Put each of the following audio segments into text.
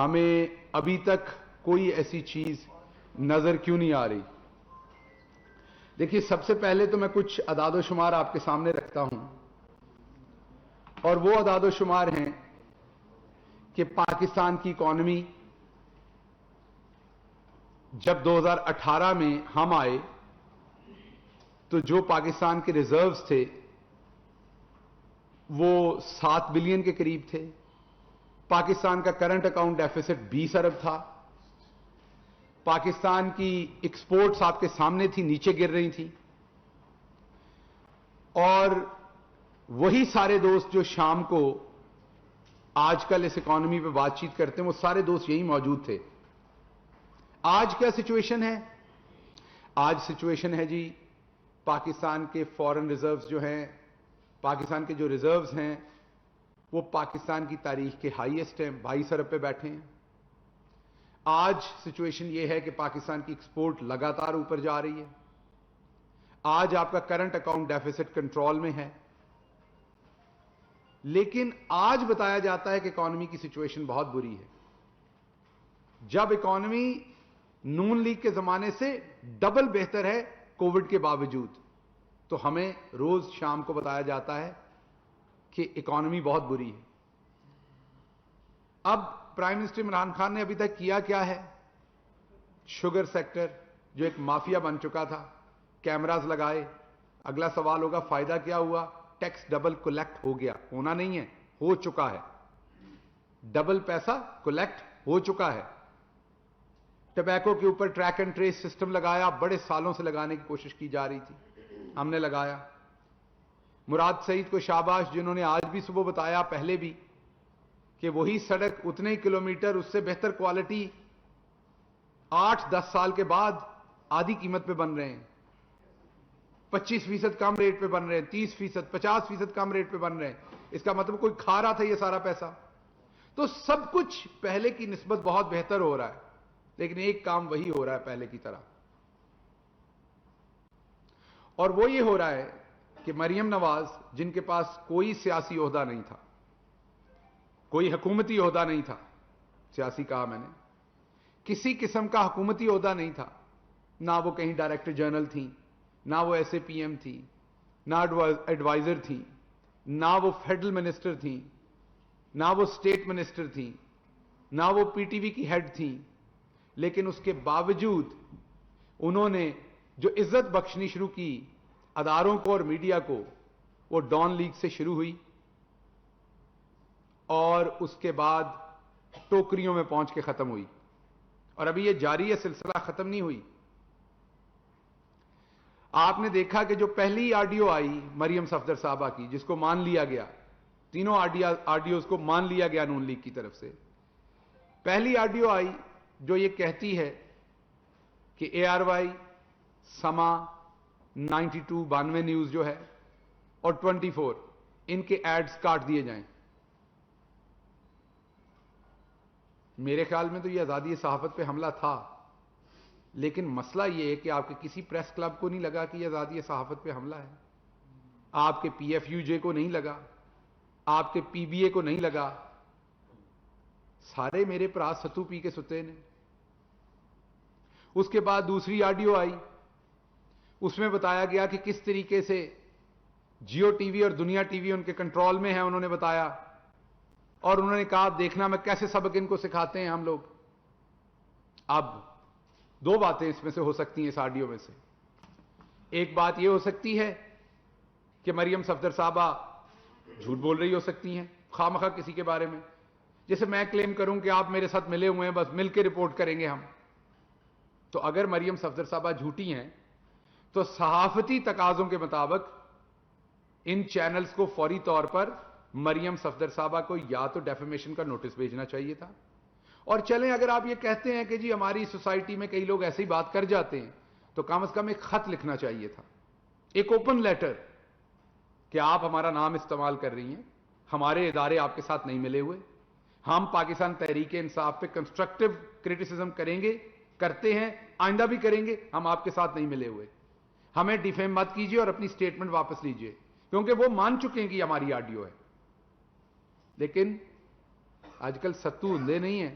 ہمیں ابھی تک کوئی ایسی چیز نظر کیوں نہیں آ رہی؟ دیکھیے، سب سے پہلے تو میں کچھ اعداد و شمار آپ کے سامنے رکھتا ہوں، اور وہ اعداد و شمار ہیں کہ پاکستان کی اکانومی جب 2018 میں ہم آئے تو جو پاکستان کے ریزروز تھے وہ 7 بلین کے قریب تھے. پاکستان کا کرنٹ اکاؤنٹ ڈیفیسٹ 20 ارب تھا. پاکستان کی ایکسپورٹس آپ کے سامنے تھی، نیچے گر رہی تھی. اور وہی سارے دوست جو شام کو آج کل اس اکانومی پہ بات چیت کرتے ہیں، وہ سارے دوست یہی موجود تھے. آج کیا سچویشن ہے؟ آج سچویشن ہے جی، پاکستان کے فارن ریزروز جو ہیں، پاکستان کے جو ریزروز ہیں وہ پاکستان کی تاریخ کے ہائیسٹ ہیں، 22 ارب پہ بیٹھے ہیں. آج سچویشن یہ ہے کہ پاکستان کی ایکسپورٹ لگاتار اوپر جا رہی ہے. آج آپ کا کرنٹ اکاؤنٹ ڈیفیسٹ کنٹرول میں ہے. لیکن آج بتایا جاتا ہے کہ اکانومی کی سچویشن بہت بری ہے، جب اکانومی نون لیگ کے زمانے سے ڈبل بہتر ہے کووڈ کے باوجود. تو ہمیں روز شام کو بتایا جاتا ہے کہ اکانومی بہت بری ہے. اب پرائم منسٹر عمران خان نے ابھی تک کیا کیا ہے؟ شوگر سیکٹر جو ایک مافیا بن چکا تھا، کیمراز لگائے. اگلا سوال ہوگا فائدہ کیا ہوا؟ ٹیکس ڈبل کلیکٹ ہو گیا. ہونا نہیں ہے، ہو چکا ہے. ڈبل پیسہ کلیکٹ ہو چکا ہے. ٹبیکو کے اوپر ٹریک اینڈ ٹریس سسٹم لگایا، بڑے سالوں سے لگانے کی کوشش کی جا رہی تھی، ہم نے لگایا. مراد سعید کو شاباش، جنہوں نے آج بھی صبح بتایا، پہلے بھی، کہ وہی سڑک اتنے ہی کلومیٹر اس سے بہتر کوالٹی 8-10 سال کے بعد آدھی قیمت پہ بن رہے ہیں. 25% کم ریٹ پہ بن رہے ہیں، 30%، 50% کم ریٹ پہ بن رہے ہیں. اس کا مطلب کوئی کھا رہا تھا یہ سارا پیسہ. تو سب کچھ پہلے کی نسبت بہت بہتر ہو رہا ہے، لیکن ایک کام وہی ہو رہا ہے پہلے کی طرح. اور وہ یہ ہو رہا ہے کہ مریم نواز، جن کے پاس کوئی سیاسی عہدہ نہیں تھا، کوئی حکومتی عہدہ نہیں تھا، سیاسی کہا میں نے، کسی قسم کا حکومتی عہدہ نہیں تھا، نہ وہ کہیں ڈائریکٹر جنرل تھیں، نہ وہ ایس اے پی ایم تھی، نہ ایڈوائزر تھیں، نہ وہ فیڈرل منسٹر تھیں، نہ وہ اسٹیٹ منسٹر تھیں، نہ وہ پی ٹی وی کی ہیڈ تھیں. لیکن اس کے باوجود انہوں نے جو عزت بخشنی شروع کی اداروں کو اور میڈیا کو، وہ ڈان لیگ سے شروع ہوئی اور اس کے بعد ٹوکریوں میں پہنچ کے ختم ہوئی. اور ابھی یہ جاری ہے، سلسلہ ختم نہیں ہوئی. آپ نے دیکھا کہ جو پہلی آڈیو آئی مریم صفدر صاحبہ کی، جس کو مان لیا گیا، تینوں آڈیوز کو مان لیا گیا نون لیگ کی طرف سے. پہلی آڈیو آئی جو یہ کہتی ہے کہ اے آر وائی، سما، 92 نیوز جو ہے اور 24 ان کے ایڈز کاٹ دیے جائیں. میرے خیال میں تو یہ آزادی صحافت پہ حملہ تھا، لیکن مسئلہ یہ ہے کہ آپ کے کسی پریس کلب کو نہیں لگا کہ یہ آزادی صحافت پہ حملہ ہے. آپ کے پی ایف یو جے کو نہیں لگا، آپ کے پی بی اے کو نہیں لگا. سارے میرے پرا ستو پی کے ستے نے. اس کے بعد دوسری آڈیو آئی، اس میں بتایا گیا کہ کس طریقے سے جیو ٹی وی اور دنیا ٹی وی ان کے کنٹرول میں ہے. انہوں نے بتایا اور انہوں نے کہا دیکھنا میں کیسے سبق ان کو سکھاتے ہیں ہم لوگ. اب دو باتیں اس میں سے ہو سکتی ہیں اس آڈیو میں سے. ایک بات یہ ہو سکتی ہے کہ مریم صفدر صاحبہ جھوٹ بول رہی ہو سکتی ہیں خواہ مخواہ کسی کے بارے میں. جیسے میں کلیم کروں کہ آپ میرے ساتھ ملے ہوئے ہیں، بس مل کے رپورٹ کریں گے ہم. تو اگر مریم صفدر صاحبہ جھوٹی ہیں تو صحافتی تقاضوں کے مطابق ان چینلز کو فوری طور پر مریم صفدر صاحبہ کو یا تو ڈیفیمیشن کا نوٹس بھیجنا چاہیے تھا. اور چلیں اگر آپ یہ کہتے ہیں کہ جی ہماری سوسائٹی میں کئی لوگ ایسی بات کر جاتے ہیں، تو کم از کم ایک خط لکھنا چاہیے تھا، ایک اوپن لیٹر، کہ آپ ہمارا نام استعمال کر رہی ہیں، ہمارے ادارے آپ کے ساتھ نہیں ملے ہوئے، ہم پاکستان تحریک انصاف پہ کنسٹرکٹیو کرٹیسزم کریں گے، کرتے ہیں، آئندہ بھی کریں گے، ہم آپ کے ساتھ نہیں ملے ہوئے، ہمیں ڈیفیم مت کیجیے اور اپنی سٹیٹمنٹ واپس لیجیے. کیونکہ وہ مان چکے ہیں کہ ہماری آڈیو ہے. لیکن آج کل ستو اندھے نہیں ہیں.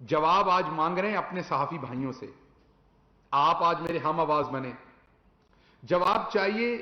جواب آج مانگ رہے ہیں اپنے صحافی بھائیوں سے. آپ آج میرے ہم آواز بنے. جواب چاہیے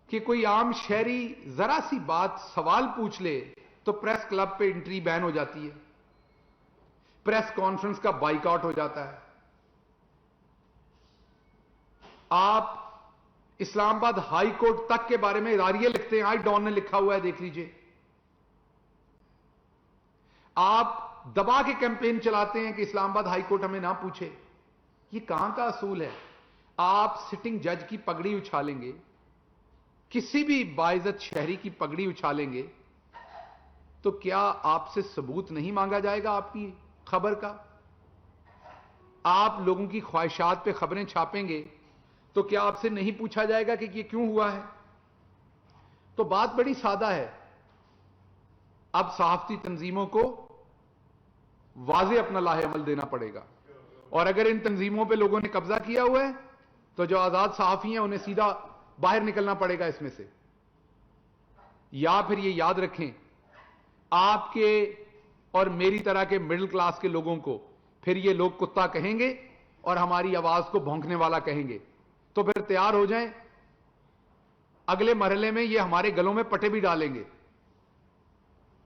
کہ کوئی عام شہری ذرا سی بات سوال پوچھ لے تو پریس کلب پہ انٹری بین ہو جاتی ہے, پریس کانفرنس کا بائیک آؤٹ ہو جاتا ہے. آپ اسلام آباد ہائی کورٹ تک کے بارے میں اداریہ لکھتے ہیں, آج ڈان نے لکھا ہوا ہے, دیکھ لیجئے. آپ دبا کے کیمپین چلاتے ہیں کہ اسلام آباد ہائی کورٹ ہمیں نہ پوچھے. یہ کہاں کا اصول ہے؟ آپ سٹنگ جج کی پگڑی اچھالیں گے, کسی بھی باعزت شہری کی پگڑی اچھالیں گے, تو کیا آپ سے ثبوت نہیں مانگا جائے گا آپ کی خبر کا؟ آپ لوگوں کی خواہشات پہ خبریں چھاپیں گے تو کیا آپ سے نہیں پوچھا جائے گا کہ یہ کیوں ہوا ہے؟ تو بات بڑی سادہ ہے. اب صحافتی تنظیموں کو واضح اپنا لاہ عمل دینا پڑے گا, اور اگر ان تنظیموں پہ لوگوں نے قبضہ کیا ہوا ہے تو جو آزاد صحافی ہیں انہیں سیدھا باہر نکلنا پڑے گا اس میں سے. یا پھر یہ یاد رکھیں, آپ کے اور میری طرح کے مڈل کلاس کے لوگوں کو پھر یہ لوگ کتا کہیں گے اور ہماری آواز کو بھونکنے والا کہیں گے. تو پھر تیار ہو جائیں, اگلے مرحلے میں یہ ہمارے گلوں میں پٹے بھی ڈالیں گے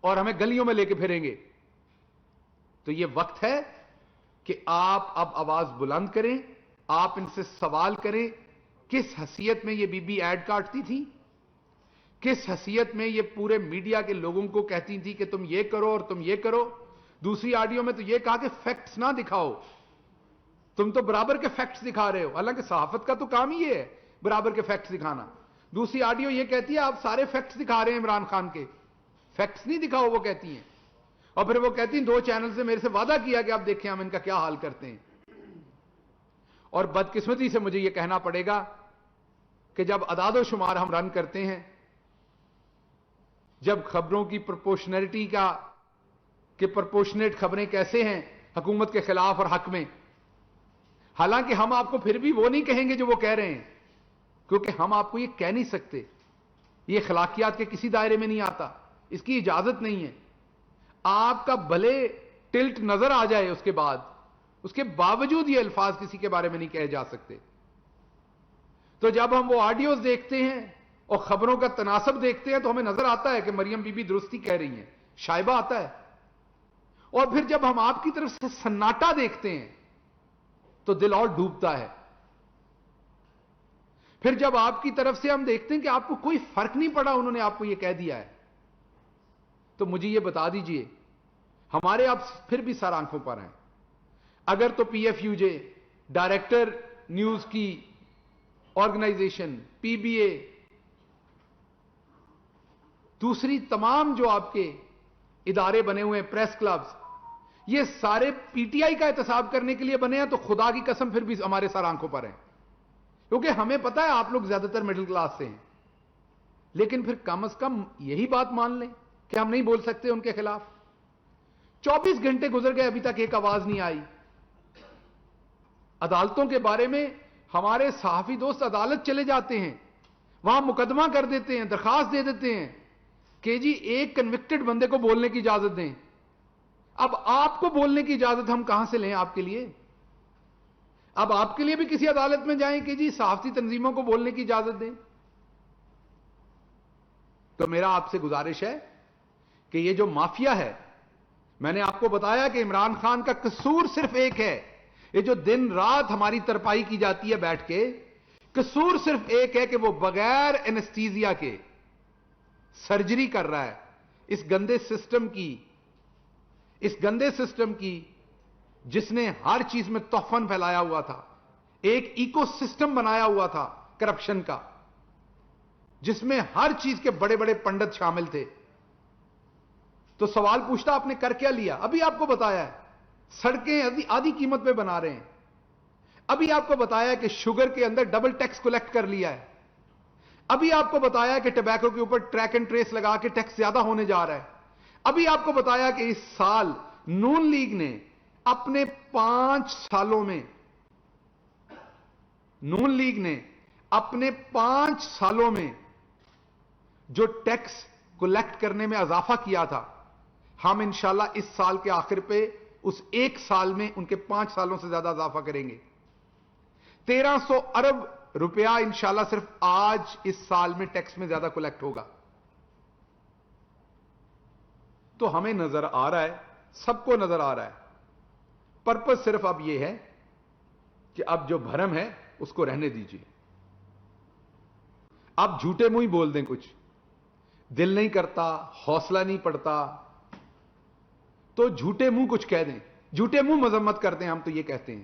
اور ہمیں گلیوں میں لے کے پھریں گے. تو یہ وقت ہے کہ آپ اب آواز بلند کریں, آپ ان سے سوال کریں, کس حیثیت میں یہ بی بی ایڈ کاٹتی تھی, کس حیثیت میں یہ پورے میڈیا کے لوگوں کو کہتی تھی کہ تم یہ کرو اور تم یہ کرو. دوسری آڈیو میں تو یہ کہا کہ فیکٹس نہ دکھاؤ, تم تو برابر کے فیکٹس دکھا رہے ہو, حالانکہ صحافت کا تو کام ہی یہ ہے برابر کے فیکٹس دکھانا. دوسری آڈیو یہ کہتی ہے آپ سارے فیکٹس دکھا رہے ہیں عمران خان کے, فیکٹس نہیں دکھاؤ وہ کہتی ہیں. اور پھر وہ کہتی ہیں 2 چینل سے میرے سے وعدہ کیا کہ آپ دیکھیں ہم ان کا کیا حال کرتے ہیں. اور بدقسمتی سے مجھے یہ کہنا پڑے گا کہ جب اعداد و شمار ہم رن کرتے ہیں, جب خبروں کی پرپورشنلٹی کا کہ پرپورشنیٹ خبریں کیسے ہیں حکومت کے خلاف اور حق میں, حالانکہ ہم آپ کو پھر بھی وہ نہیں کہیں گے جو وہ کہہ رہے ہیں, کیونکہ ہم آپ کو یہ کہہ نہیں سکتے, یہ اخلاقیات کے کسی دائرے میں نہیں آتا, اس کی اجازت نہیں ہے. آپ کا بھلے ٹلٹ نظر آ جائے اس کے باوجود یہ الفاظ کسی کے بارے میں نہیں کہے جا سکتے. تو جب ہم وہ آڈیوز دیکھتے ہیں اور خبروں کا تناسب دیکھتے ہیں تو ہمیں نظر آتا ہے کہ مریم بی بی درستی کہہ رہی ہیں, شائبہ آتا ہے. اور پھر جب ہم آپ کی طرف سے سناٹا دیکھتے ہیں تو دل اور ڈوبتا ہے. پھر جب آپ کی طرف سے ہم دیکھتے ہیں کہ آپ کو کوئی فرق نہیں پڑا, انہوں نے آپ کو یہ کہہ دیا ہے, تو مجھے یہ بتا دیجئے ہمارے آپ پھر بھی سر آنکھوں پر ہیں. اگر تو P if you J, director news کی آرگنائزیشن, پی بی اے, دوسری تمام جو آپ کے ادارے بنے ہوئے ہیں, پریس کلبز, یہ سارے پی ٹی آئی کا احتساب کرنے کے لیے بنے ہیں, تو خدا کی قسم پھر بھی ہمارے سر آنکھوں پر ہیں. کیونکہ ہمیں پتا ہے آپ لوگ زیادہ تر مڈل کلاس سے ہیں, لیکن پھر کم از کم یہی بات مان لیں کہ ہم نہیں بول سکتے ان کے خلاف. 24 گھنٹے گزر گئے, ابھی تک ایک آواز نہیں آئی. عدالتوں کے بارے میں ہمارے صحافی دوست عدالت چلے جاتے ہیں, وہاں مقدمہ کر دیتے ہیں, درخواست دے دیتے ہیں کہ جی ایک کنوکٹڈ بندے کو بولنے کی اجازت دیں. اب آپ کو بولنے کی اجازت ہم کہاں سے لیں آپ کے لیے؟ اب آپ کے لیے بھی کسی عدالت میں جائیں کہ جی صحافتی تنظیموں کو بولنے کی اجازت دیں. تو میرا آپ سے گزارش ہے کہ یہ جو مافیا ہے, میں نے آپ کو بتایا کہ عمران خان کا قصور صرف ایک ہے, یہ جو دن رات ہماری ترپائی کی جاتی ہے بیٹھ کے, قصور صرف ایک ہے کہ وہ بغیر اینستھیزیا کے سرجری کر رہا ہے اس گندے سسٹم کی جس نے ہر چیز میں توفن پھیلایا ہوا تھا, ایک ایکو سسٹم بنایا ہوا تھا کرپشن کا, جس میں ہر چیز کے بڑے بڑے پنڈت شامل تھے. تو سوال پوچھتا آپ نے کر کیا لیا؟ ابھی آپ کو بتایا ہے سڑکیں آدھی قیمت پہ بنا رہے ہیں, ابھی آپ کو بتایا کہ شوگر کے اندر ڈبل ٹیکس کلیکٹ کر لیا ہے, ابھی آپ کو بتایا کہ ٹبیکو کے اوپر ٹریک اینڈ ٹریس لگا کے ٹیکس زیادہ ہونے جا رہا ہے, ابھی آپ کو بتایا کہ اس سال نون لیگ نے اپنے 5 سالوں میں جو ٹیکس کلیکٹ کرنے میں اضافہ کیا تھا, ہم انشاءاللہ اس سال کے آخر پہ اس ایک سال میں ان کے 5 سالوں سے زیادہ اضافہ کریں گے. 1300 ارب روپیہ انشاءاللہ صرف آج اس سال میں ٹیکس میں زیادہ کلیکٹ ہوگا. تو ہمیں نظر آ رہا ہے, سب کو نظر آ رہا ہے. پرپس صرف اب یہ ہے کہ اب جو بھرم ہے اس کو رہنے دیجیے. آپ جھوٹے منہ ہی بول دیں, کچھ دل نہیں کرتا, حوصلہ نہیں پڑتا, تو جھوٹے منہ کچھ کہہ دیں, جھوٹے منہ مذمت کرتے ہیں, ہم تو یہ کہتے ہیں.